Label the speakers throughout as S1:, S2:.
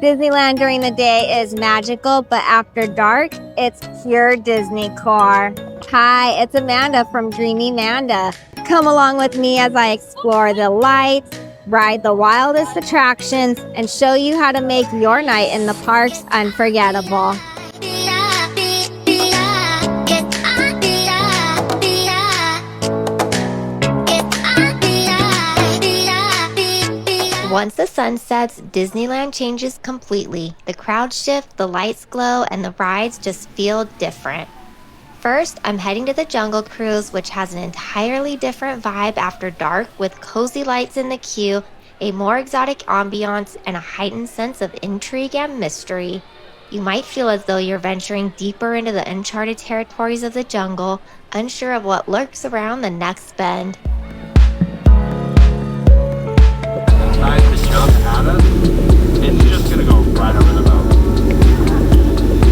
S1: Disneyland during the day is magical, but after dark, it's pure Disney core. Hi, it's Amanda from Dreamy Manda. Come along with me as I explore the lights, ride the wildest attractions, and show you how to make your night in the parks unforgettable.
S2: Once the sun sets, Disneyland changes completely. The crowds shift, the lights glow, and the rides just feel different. First, I'm heading to the Jungle Cruise, which has an entirely different vibe after dark with cozy lights in the queue, a more exotic ambiance, and a heightened sense of intrigue and mystery. You might feel as though you're venturing deeper into the uncharted territories of the jungle, unsure of what lurks around the next bend.
S3: Decides to jump at us, it's just gonna go right over the boat. So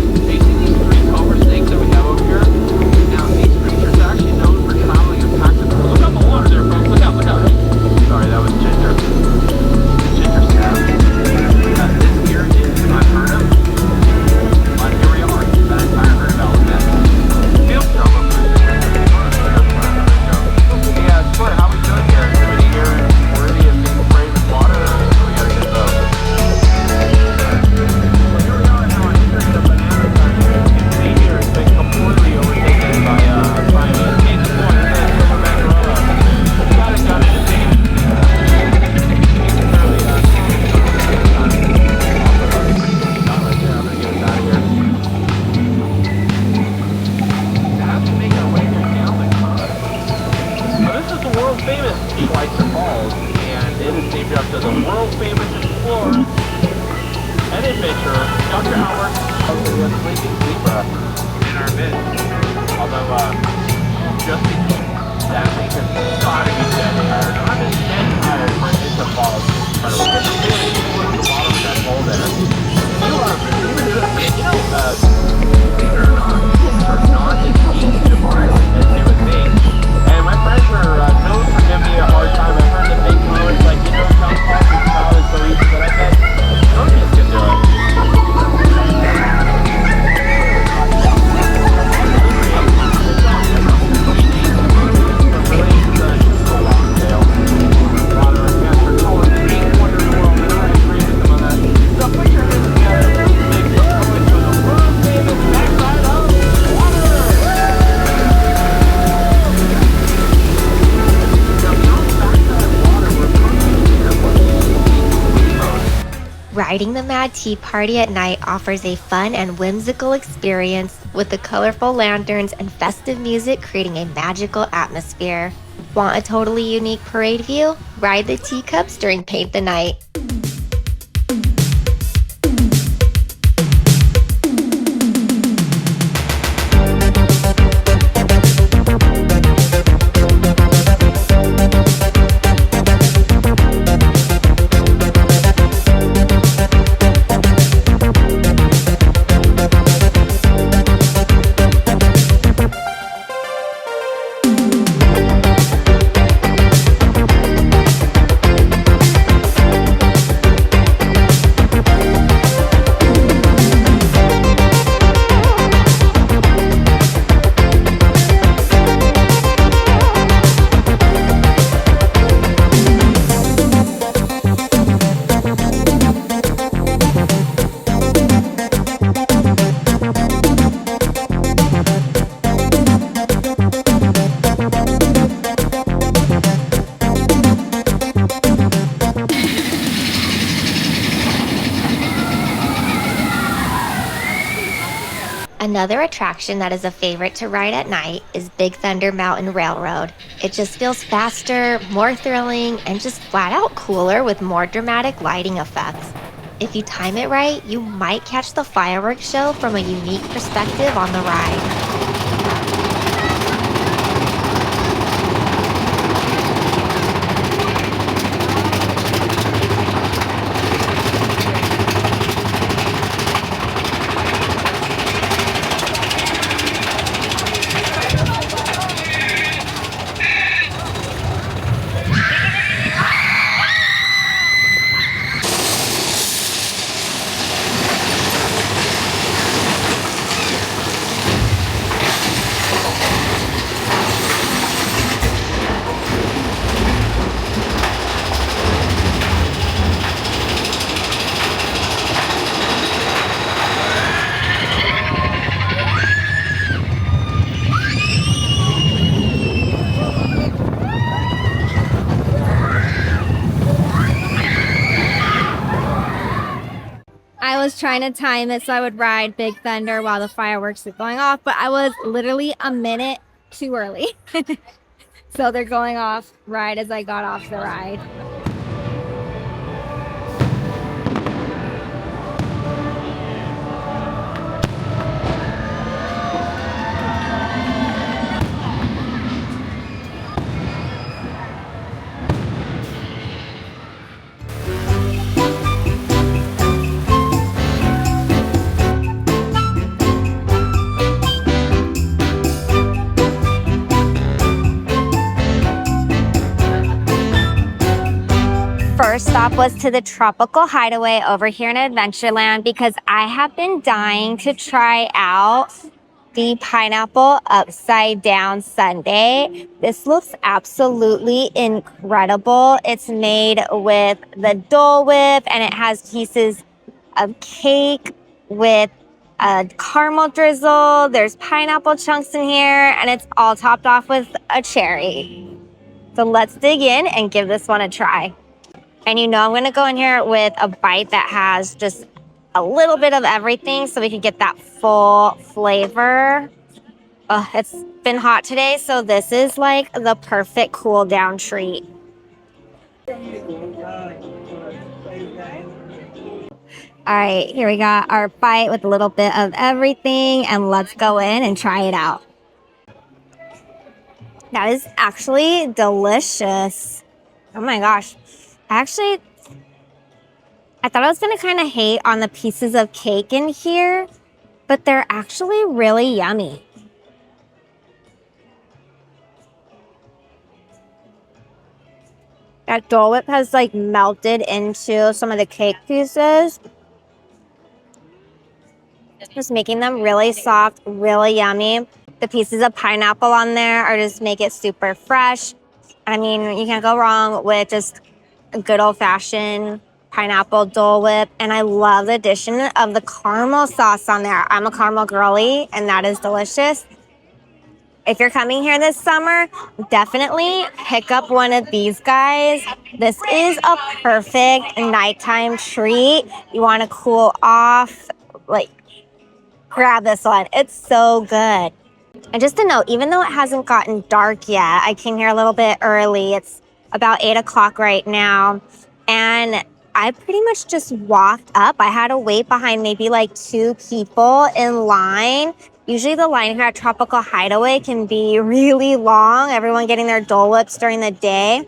S3: you see these three cobra snakes that we have over here? Now these creatures are actually known for traveling in packs of... Look out the water there, folks. Look out, look out. Sorry, that was Ginger. Ginger snap. This here is unheard of. But here we are. That entire herd of elephants. Field show, but yeah, sure. How we doing here? Is everybody here worthy of being sprayed with water, or do we gotta get those? Well, here we are now. I'm hearing the banana time. You can see here it's been completely overtaken by Simon. It's one of the silver mangrove. Got it, got it. Famous Schweitzer Falls, and it is named after the world famous explorer and adventurer Dr. Howard of the sleeping zebra in our midst. Although just to keep that thing has gotta be dead tired. I'm just dead tired for it to fall. But we're just feeling towards the bottom of that hole there. Believe it or not, are not as easy to find as they would think. And my friends are known for giving me a hard time. I've heard them make comments like, Tom Parker's child is so easy, but I bet Tony's can do it. So put your hands together, make this noise for the world famous backside of water!
S2: Riding the Mad Tea Party at night offers a fun and whimsical experience with the colorful lanterns and festive music creating a magical atmosphere. Want a totally unique parade view? Ride the teacups during Paint the Night. Another attraction that is a favorite to ride at night is Big Thunder Mountain Railroad. It just feels faster, more thrilling, and just flat out cooler with more dramatic lighting effects. If you time it right, you might catch the fireworks show from a unique perspective on the ride.
S1: I was trying to time it so I would ride Big Thunder while the fireworks were going off, but I was literally a minute too early. So they're going off right as I got off the ride. First stop was to the Tropical Hideaway over here in Adventureland because I have been dying to try out the pineapple upside down sundae. This looks absolutely incredible. It's made with the Dole Whip and it has pieces of cake with a caramel drizzle. There's pineapple chunks in here and it's all topped off with a cherry. So let's dig in and give this one a try. And you know I'm gonna go in here with a bite that has just a little bit of everything so we can get that full flavor. It's been hot today, so this is like the perfect cool down treat. All right, here we got our bite with a little bit of everything, and let's go in and try it out. That is actually delicious. Oh my gosh. Actually, I thought I was gonna kind of hate on the pieces of cake in here, but they're actually really yummy. That Dole Whip has like melted into some of the cake pieces. Just making them really soft, really yummy. The pieces of pineapple on there are just make it super fresh. I mean, you can't go wrong with just a good old-fashioned pineapple Dole Whip. And I love the addition of the caramel sauce on there. I'm a caramel girly, and that is delicious. If you're coming here this summer, definitely pick up one of these guys. This is a perfect nighttime treat. You want to cool off, like, grab this one. It's so good. And just to note, even though it hasn't gotten dark yet, I came here a little bit early. It's about 8 o'clock right now. And I pretty much just walked up. I had to wait behind maybe like 2 people in line. Usually the line here at Tropical Hideaway can be really long, everyone getting their Dole Whips during the day.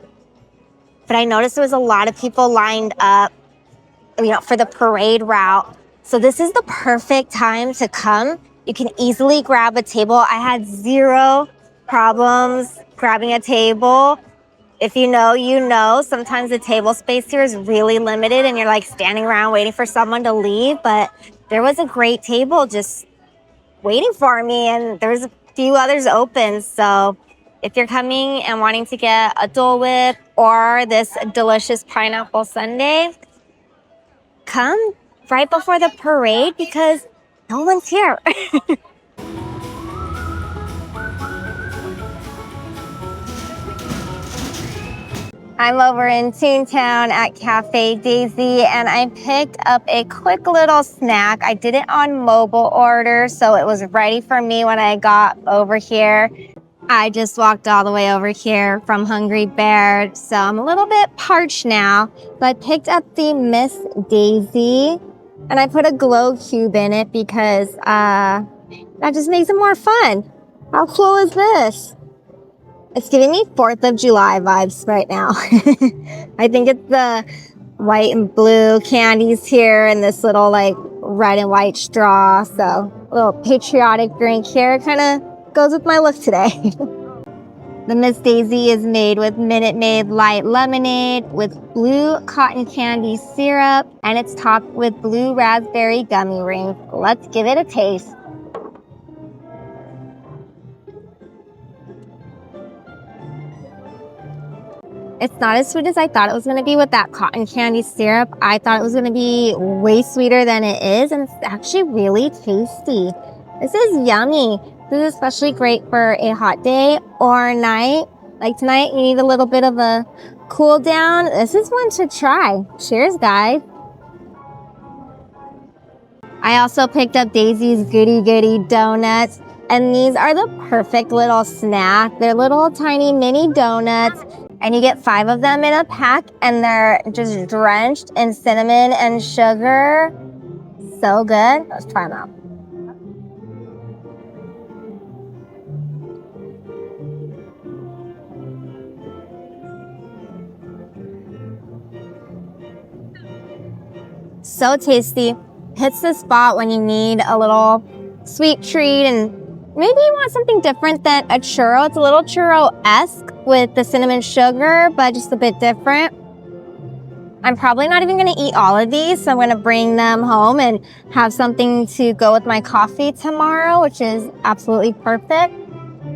S1: But I noticed there was a lot of people lined up, for the parade route. So this is the perfect time to come. You can easily grab a table. I had 0 problems grabbing a table. If you know, you know. Sometimes the table space here is really limited and you're like standing around waiting for someone to leave. But there was a great table just waiting for me and there's a few others open. So if you're coming and wanting to get a Dole Whip or this delicious pineapple sundae, come right before the parade because no one's here. I'm over in Toontown at Cafe Daisy and I picked up a quick little snack. I did it on mobile order, so it was ready for me when I got over here. I just walked all the way over here from Hungry Bear, so I'm a little bit parched now. So I picked up the Miss Daisy and I put a glow cube in it because that just makes it more fun. How cool is this? It's giving me 4th of July vibes right now. I think it's the white and blue candies here and this little like red and white straw. So a little patriotic drink here kind of goes with my look today. The Miss Daisy is made with Minute Maid light lemonade with blue cotton candy syrup and it's topped with blue raspberry gummy rings. Let's give it a taste. It's not as sweet as I thought it was going to be with that cotton candy syrup. I thought it was going to be way sweeter than it is, and it's actually really tasty. This is yummy. This is especially great for a hot day or night. Like tonight, you need a little bit of a cool down. This is one to try. Cheers, guys. I also picked up Daisy's Goody Goody donuts, and these are the perfect little snack. They're little tiny mini donuts, and you get 5 of them in a pack, and they're just drenched in cinnamon and sugar. So good. Let's try them out. So tasty. Hits the spot when you need a little sweet treat, and maybe you want something different than a churro. It's a little churro-esque with the cinnamon sugar, but just a bit different. I'm probably not even gonna eat all of these, so I'm gonna bring them home and have something to go with my coffee tomorrow, which is absolutely perfect.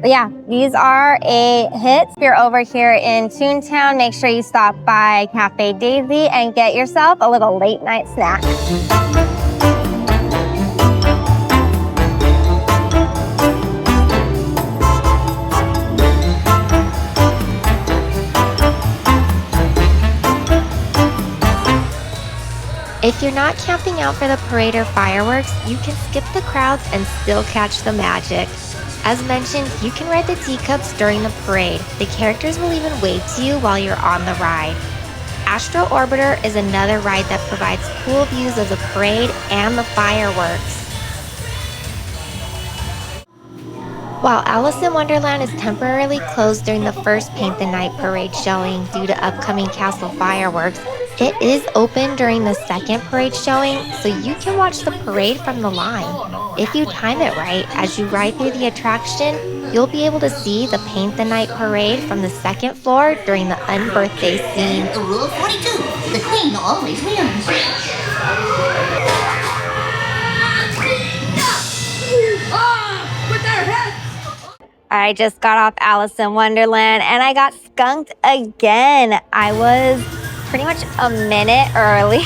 S1: But yeah, these are a hit. If you're over here in Toontown, make sure you stop by Cafe Daisy and get yourself a little late night snack.
S2: If you're not camping out for the parade or fireworks, you can skip the crowds and still catch the magic. As mentioned, you can ride the teacups during the parade. The characters will even wave to you while you're on the ride. Astro Orbiter is another ride that provides cool views of the parade and the fireworks. While Alice in Wonderland is temporarily closed during the first Paint the Night parade showing due to upcoming castle fireworks, it is open during the second parade showing, so you can watch the parade from the line. If you time it right, as you ride through the attraction, you'll be able to see the Paint the Night parade from the second floor during the unbirthday scene.
S4: Rule 42, the queen always wins.
S1: I just got off Alice in Wonderland and I got skunked again. I was pretty much a minute early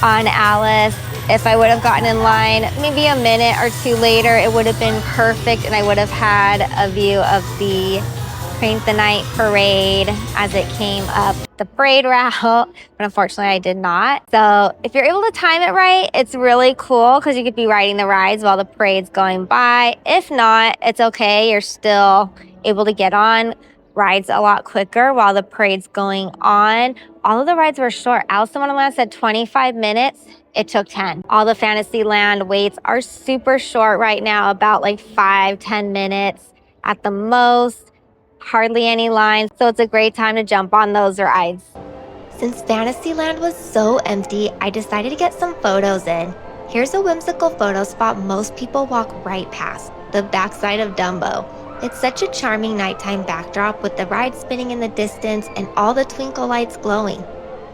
S1: on Alice. If I would have gotten in line maybe a minute or 2 later, it would have been perfect and I would have had a view of the Paint the Night parade as it came up the parade route, but unfortunately I did not. So if you're able to time it right, it's really cool because you could be riding the rides while the parade's going by. If not, it's okay. You're still able to get on rides a lot quicker while the parade's going on. All of the rides were short. Alice in Wonderland said 25 minutes. It took 10. All the Fantasyland waits are super short right now, about like 5-10 minutes at the most. Hardly any lines, so it's a great time to jump on those rides.
S2: Since Fantasyland was so empty, I decided to get some photos in. Here's a whimsical photo spot most people walk right past, the backside of Dumbo. It's such a charming nighttime backdrop with the ride spinning in the distance and all the twinkle lights glowing.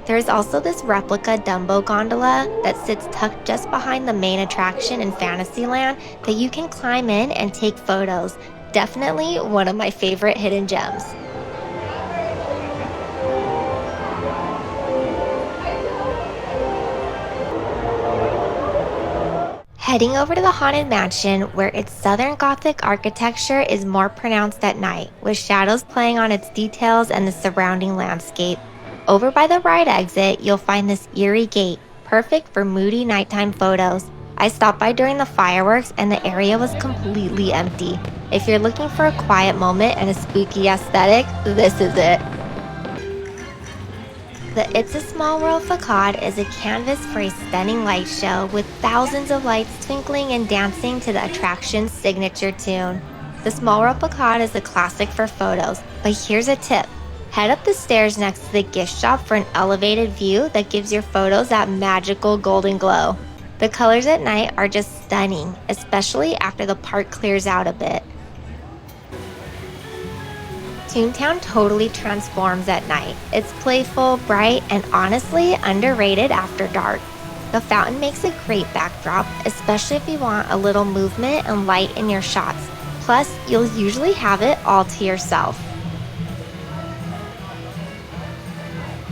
S2: There's also this replica Dumbo gondola that sits tucked just behind the main attraction in Fantasyland that you can climb in and take photos. Definitely one of my favorite hidden gems. Heading over to the Haunted Mansion, where its Southern Gothic architecture is more pronounced at night, with shadows playing on its details and the surrounding landscape. Over by the ride exit, you'll find this eerie gate, perfect for moody nighttime photos. I stopped by during the fireworks and the area was completely empty. If you're looking for a quiet moment and a spooky aesthetic, this is it. The It's a Small World facade is a canvas for a stunning light show with thousands of lights twinkling and dancing to the attraction's signature tune. The Small World facade is a classic for photos, but here's a tip. Head up the stairs next to the gift shop for an elevated view that gives your photos that magical golden glow. The colors at night are just stunning, especially after the park clears out a bit. Toontown totally transforms at night. It's playful, bright, and honestly underrated after dark. The fountain makes a great backdrop, especially if you want a little movement and light in your shots. Plus, you'll usually have it all to yourself.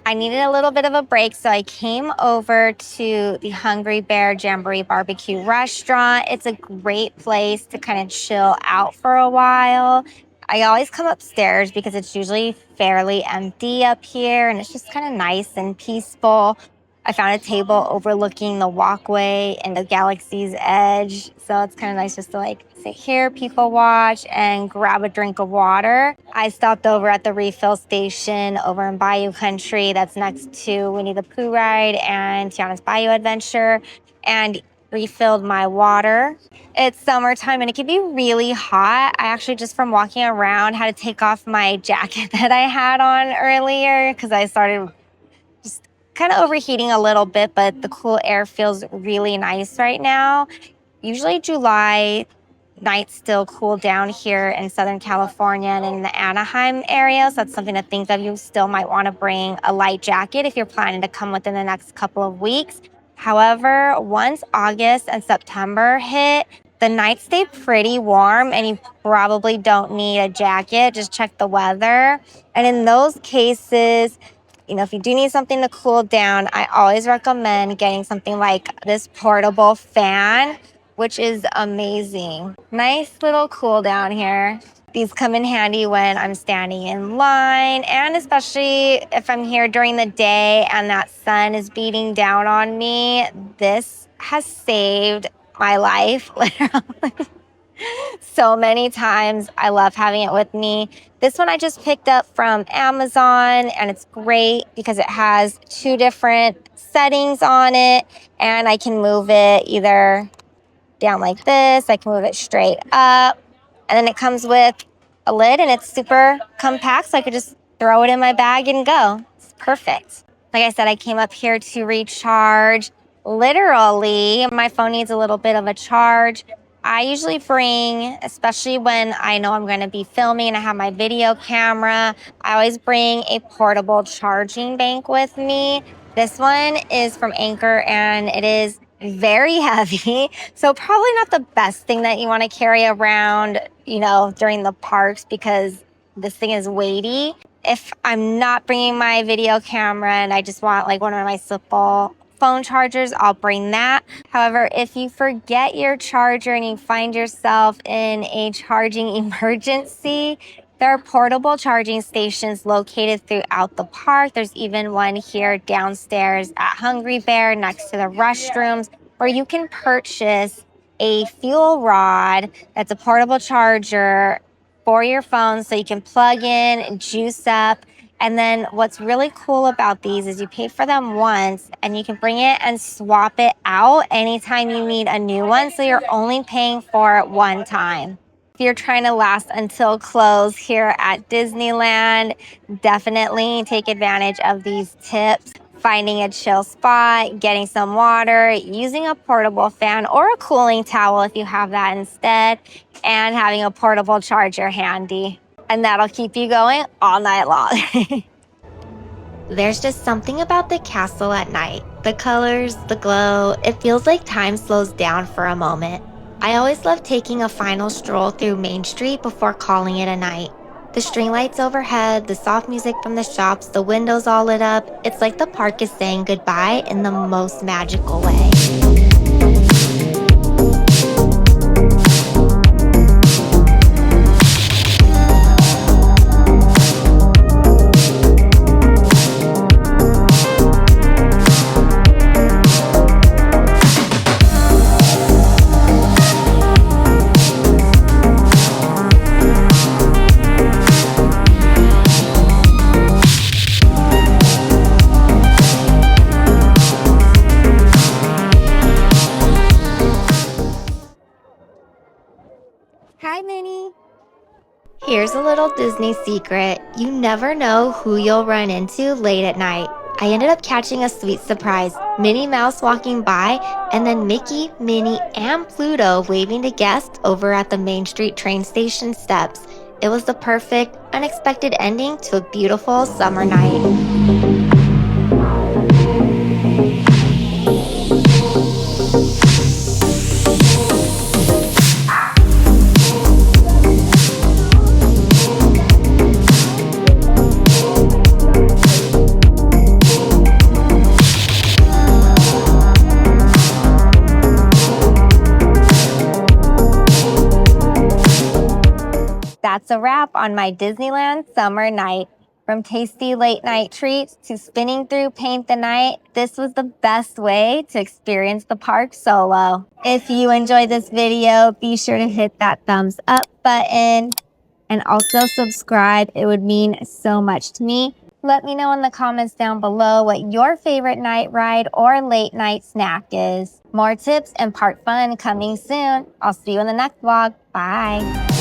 S1: I needed a little bit of a break, so I came over to the Hungry Bear Jamboree Barbecue Restaurant. It's a great place to kind of chill out for a while. I always come upstairs because it's usually fairly empty up here and it's just kind of nice and peaceful. I found a table overlooking the walkway and the galaxy's edge. So it's kind of nice just to like sit here, people watch, and grab a drink of water. I stopped over at the refill station over in Bayou Country that's next to Winnie the Pooh ride and Tiana's Bayou Adventure, and refilled my water. It's summertime and it can be really hot. I actually just from walking around had to take off my jacket that I had on earlier because I started just kind of overheating a little bit, but the cool air feels really nice right now. Usually July nights still cool down here in Southern California and in the Anaheim area. So that's something to think of. You still might want to bring a light jacket if you're planning to come within the next couple of weeks. However, once August and September hit, the nights stay pretty warm and you probably don't need a jacket. Just check the weather. And in those cases, if you do need something to cool down, I always recommend getting something like this portable fan, which is amazing. Nice little cool down here. These come in handy when I'm standing in line, and especially if I'm here during the day and that sun is beating down on me. This has saved my life, literally. So many times. I love having it with me. This one I just picked up from Amazon, and it's great because it has 2 different settings on it, and I can move it either down like this, I can move it straight up, and then it comes with a lid and it's super compact, so I could just throw it in my bag and go. It's perfect. Like I said, I came up here to recharge. Literally, my phone needs a little bit of a charge. I usually bring, especially when I know I'm going to be filming and I have my video camera, I always bring a portable charging bank with me. This one is from Anchor and it is very heavy. So probably not the best thing that you want to carry around, during the parks because this thing is weighty. If I'm not bringing my video camera and I just want like one of my simple phone chargers, I'll bring that. However, if you forget your charger and you find yourself in a charging emergency, there are portable charging stations located throughout the park. There's even one here downstairs at Hungry Bear next to the restrooms where you can purchase a fuel rod that's a portable charger for your phone so you can plug in, juice up. And then what's really cool about these is you pay for them once and you can bring it and swap it out anytime you need a new one. So you're only paying for it one time. If you're trying to last until close here at Disneyland, definitely take advantage of these tips. Finding a chill spot, getting some water, using a portable fan or a cooling towel if you have that instead, and having a portable charger handy. And that'll keep you going all night long.
S2: There's just something about the castle at night. The colors, the glow, it feels like time slows down for a moment. I always love taking a final stroll through Main Street before calling it a night. The string lights overhead, the soft music from the shops, the windows all lit up. It's like the park is saying goodbye in the most magical way.
S1: Hi, Minnie.
S2: Here's a little Disney secret. You never know who you'll run into late at night. I ended up catching a sweet surprise. Minnie Mouse walking by, and then Mickey, Minnie, and Pluto waving to guests over at the Main Street train station steps. It was the perfect, unexpected ending to a beautiful summer night.
S1: That's a wrap on my Disneyland summer night. From tasty late night treats to spinning through Paint the Night, this was the best way to experience the park solo. If you enjoyed this video, be sure to hit that thumbs up button and also subscribe. It would mean so much to me. Let me know in the comments down below what your favorite night ride or late night snack is. More tips and park fun coming soon. I'll see you in the next vlog. Bye.